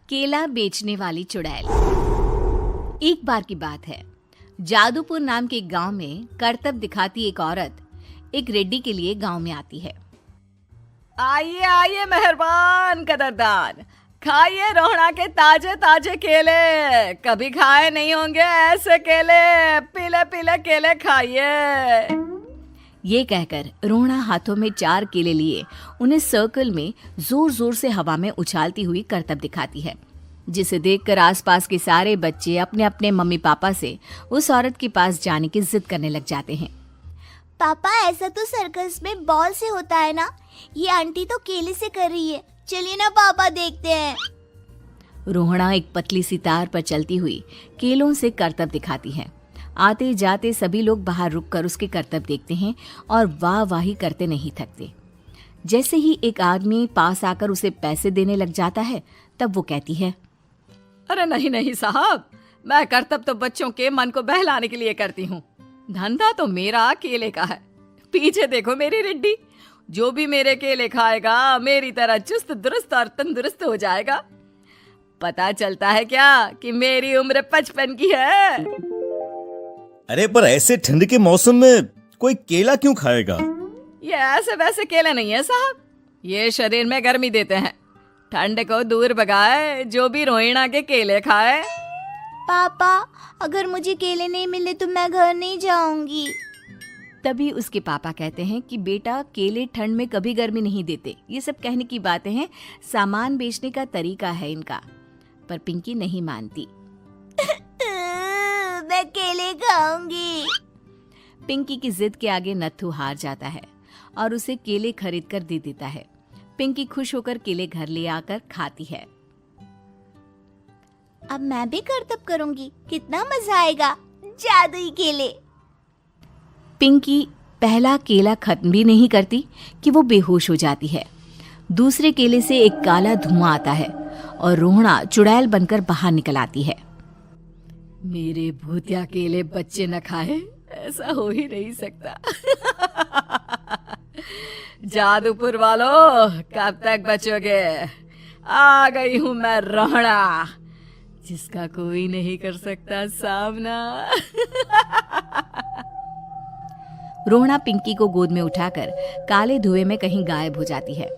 केला बेचने वाली चुड़ैल। एक बार की बात है, जादूपुर नाम के एक गांव में करतब दिखाती एक औरत एक रेड्डी के लिए गांव में आती है। आइए आइए मेहरबान कदरदान, खाइए रोहड़ा के ताजे ताजे केले। कभी खाए नहीं होंगे ऐसे केले, पीले पीले केले खाइए। ये कहकर रोहड़ा हाथों में 4 केले लिए उन्हें सर्कल में जोर जोर से हवा में उछालती हुई करतब दिखाती है, जिसे देखकर आसपास के सारे बच्चे अपने अपने मम्मी पापा से उस औरत के पास जाने की जिद करने लग जाते हैं। पापा, ऐसा तो सर्कस में बॉल से होता है ना, ये आंटी तो केले से कर रही है। चलिए ना पापा, देखते हैं। रोहड़ा एक पतली सी तार पर चलती हुई केलों से करतब दिखाती है। आते जाते सभी लोग बाहर रुककर उसके करतब देखते हैं और वाह वाही करते नहीं थकते। जैसे ही एक आदमी पास आकर उसे पैसे देने लग जाता है, तब वो कहती है, अरे नहीं नहीं साहब, मैं करतब तो बच्चों के मन को बहलाने के लिए करती हूँ। धंधा तो मेरा केले का है। पीछे देखो मेरी रिड्डी, जो भी मेरे केले खाएगा मेरी तरह चुस्त दुरुस्त और तंदुरुस्त हो जाएगा। पता चलता है क्या कि मेरी उम्र 55 की है। अरे पर ऐसे ठंड के मौसम में कोई केला क्यों खाएगा? ये ऐसे वैसे केले नहीं है साहब, ये शरीर में गर्मी देते हैं। ठंड को दूर भगाए जो भी रोहिणा के केले खाए। पापा, अगर मुझे केले नहीं मिले तो मैं घर नहीं जाऊंगी। तभी उसके पापा कहते हैं कि बेटा, केले ठंड में कभी गर्मी नहीं देते। ये सब कहने की बातें हैं, सामान बेचने का तरीका है इनका। पर पिंकी नहीं मानती। मैं केले खाऊंगी। पिंकी की जिद के आगे नत्थू हार जाता है और उसे केले खरीद कर दे देता है। पिंकी खुश होकर केले घर ले आकर खाती है। अब मैं भी करतब करूंगी, कितना मजा आएगा। जादुई केले। पिंकी पहला केला खत्म भी नहीं करती कि वो बेहोश हो जाती है। दूसरे केले से एक काला धुआं आता है और रोहड़ा चुड़ैल बनकर बाहर निकल आती है। मेरे भूतिया केले बच्चे न खाए, ऐसा हो ही नहीं सकता। जादूपुर वालों, कब तक बचोगे? आ गई हूं मैं रोहड़ा, जिसका कोई नहीं कर सकता सामना। रोहड़ा पिंकी को गोद में उठाकर काले धुएं में कहीं गायब हो जाती है।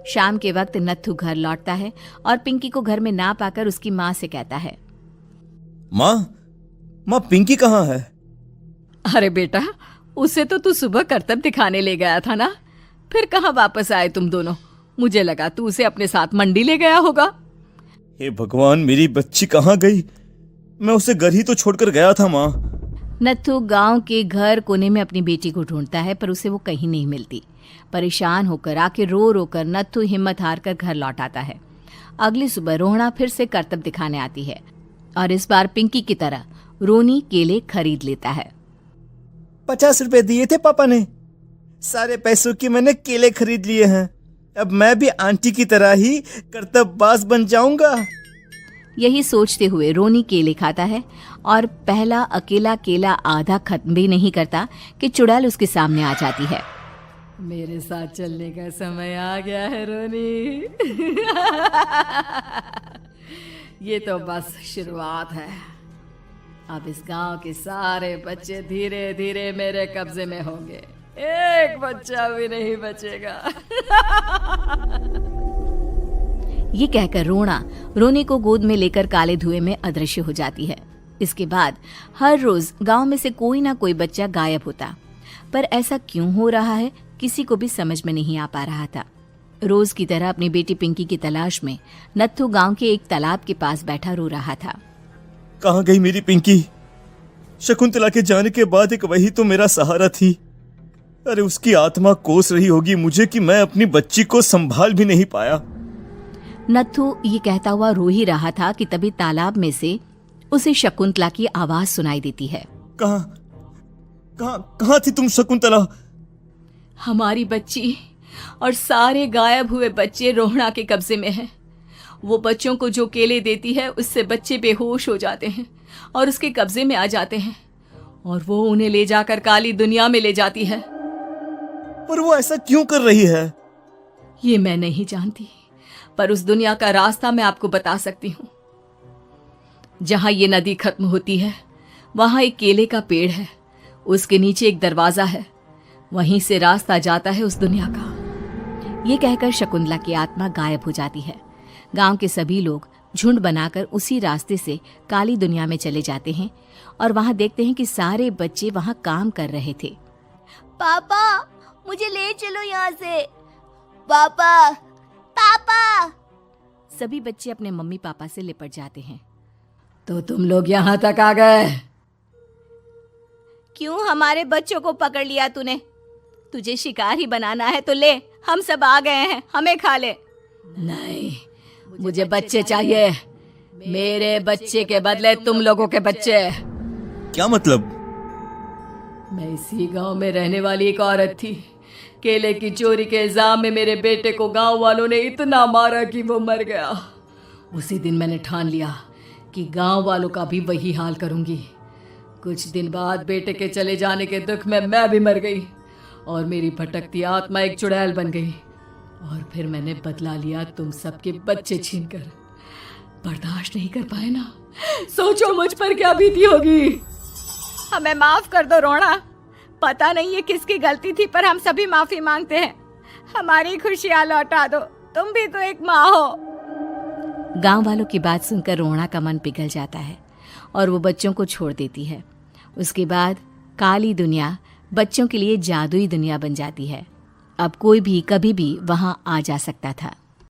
शाम के वक्त नत्थू घर लौटता है और पिंकी को घर में ना पाकर उसकी माँ से कहता है, माँ पिंकी कहाँ है? अरे बेटा, उसे तो तू सुबह करतब दिखाने ले गया था ना, फिर कहाँ वापस आए तुम दोनों? मुझे लगा तू उसे अपने साथ मंडी ले गया होगा। हे भगवान, मेरी बच्ची कहाँ गई? मैं उसे घर ही तो छोड़कर गया था माँ। नत्थू गांव के घर कोने में अपनी बेटी को ढूंढता है, पर उसे वो कहीं नहीं मिलती। परेशान होकर आखिर रो रो कर नत्थू हिम्मत हार कर घर लौट आता है। अगली सुबह रोहड़ा फिर से करतब दिखाने आती है और इस बार पिंकी की तरह रोनी केले खरीद लेता है। 50 रुपए दिए थे पापा ने, सारे पैसों की मैंने केले खरीद लिए हैं। अब मैं भी आंटी की तरह ही करतबबाज बन जाऊंगा। यही सोचते हुए रोनी केले खाता है और पहला अकेला केला आधा खत्म भी नहीं करता कि चुड़ैल उसके सामने आ जाती है। मेरे साथ चलने का समय आ गया है रोनी। ये तो बस शुरुआत है। अब इस गांव के सारे बच्चे धीरे धीरे मेरे कब्जे में होंगे, एक बच्चा भी नहीं बचेगा। ये कहकर रोना रोनी को गोद में लेकर काले धुएं में अदृश्य हो जाती है। इसके बाद हर रोज गांव में से कोई ना कोई बच्चा गायब होता, पर ऐसा क्यों हो रहा है किसी को भी समझ में नहीं आ पा रहा था। रोज की तरह अपनी बेटी पिंकी की तलाश में नत्थू गांव के एक तालाब के पास बैठा रो रहा था। कहाँ गई मेरी पिंकी? शकुंतला के जाने के बाद एक वही तो मेरा सहारा थी। अरे उसकी आत्मा कोस रही होगी मुझे कि मैं अपनी बच्ची को संभाल भी नहीं पाया। नत्थू ये कहता हुआ रो ही रहा था कि तभी तालाब में से उसे शकुंतला की आवाज सुनाई देती है। कहाँ थी तुम शकुंतला? हमारी बच्ची और सारे गायब हुए बच्चे रोहड़ा के कब्जे में हैं। वो बच्चों को जो केले देती है उससे बच्चे बेहोश हो जाते हैं और उसके कब्जे में आ जाते हैं और वो उन्हें ले जाकर काली दुनिया में ले जाती है। पर वो ऐसा क्यों कर रही है? ये मैं नहीं जानती, पर उस दुनिया का रास्ता मैं आपको बता सकती हूँ। जहां ये नदी खत्म होती है वहां एक केले का पेड़ है, उसके नीचे एक दरवाजा है, वहीं से रास्ता जाता है उस दुनिया का। ये कहकर शकुंतला की आत्मा गायब हो जाती है। गांव के सभी लोग झुंड बनाकर उसी रास्ते से काली दुनिया में चले जाते हैं और वहां देखते हैं कि सारे बच्चे वहां काम कर रहे थे। पापा मुझे ले चलो यहाँ से। पापा पापा। सभी बच्चे अपने मम्मी पापा से लिपट जाते हैं। तो तुम लोग यहां तक आ गए? क्यों हमारे बच्चों को पकड़ लिया तूने? तुझे शिकार ही बनाना है तो ले, हम सब आ गए हैं, हमें खा ले। नहीं, मुझे बच्चे चाहिए। मेरे बच्चे के बदले तुम लोगों के बच्चे। क्या मतलब? मैं इसी गांव में रहने वाली एक औरत थी। केले की चोरी के इल्जाम में मेरे बेटे को गांव वालों ने इतना मारा कि वो मर गया। उसी दिन मैंने ठान लिया कि गांव वालों का भी वही हाल करूंगी। कुछ दिन बाद बेटे के चले जाने के दुख में मैं भी मर गई और मेरी भटकती आत्मा एक चुड़ैल बन गई। और फिर मैंने बदला लिया तुम सबके बच्चे छीनकर। बर्दाश्त नहीं कर पाए ना? सोचो मुझ पर क्या बीती होगी। हमें माफ कर दो रोना। पता नहीं ये किसकी गलती थी, पर हम सभी माफी मांगते हैं। हमारी खुशियां लौटा दो, तुम भी तो एक माँ हो। गांव वालों की बात सुनकर रोना का मन पिघल जाता है और वो बच्चों को छोड़ देती है। उसके बाद काली दुनिया बच्चों के लिए जादुई दुनिया बन जाती है। अब कोई भी कभी भी वहां आ जा सकता था।